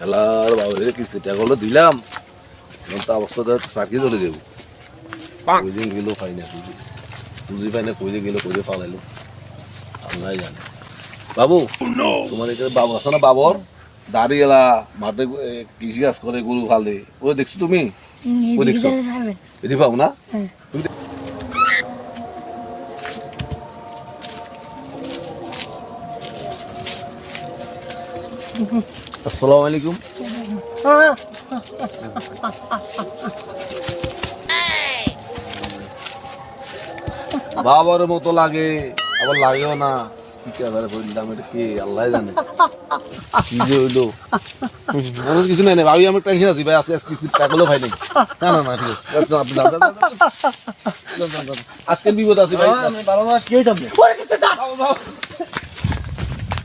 খেলার বাবা কিস্তি টাকা হলো দিলাম তো অবস্থা চাকরি চলে যাবো ওই দিন গেলো পাই না পুঁজি পাই না কইলে গেলো কইলে পালাইলো আমরাই জানি বাবু তোমার এখানে বাবু আছে না বাবর দাঁড়িয়ে এলা মাঠে কৃষি কাজ করে গরু ফালে ওই দেখছো তুমি ওই দেখছো এটি পাবো না আসসালামু আলাইকুম বাবার মতো লাগে আবার লাগেও না কি এবারে বললাম এটা কি আল্লাহ জানে কি যে হইলো কিছু নাই ভাবি আমি টেনশন আছি ভাই আজকে কিছু টাকালো ভাই নাই না না না ঠিক আছে আপনি আজকে বিপদ আছে ভাই ভালো মাস কি হইতাম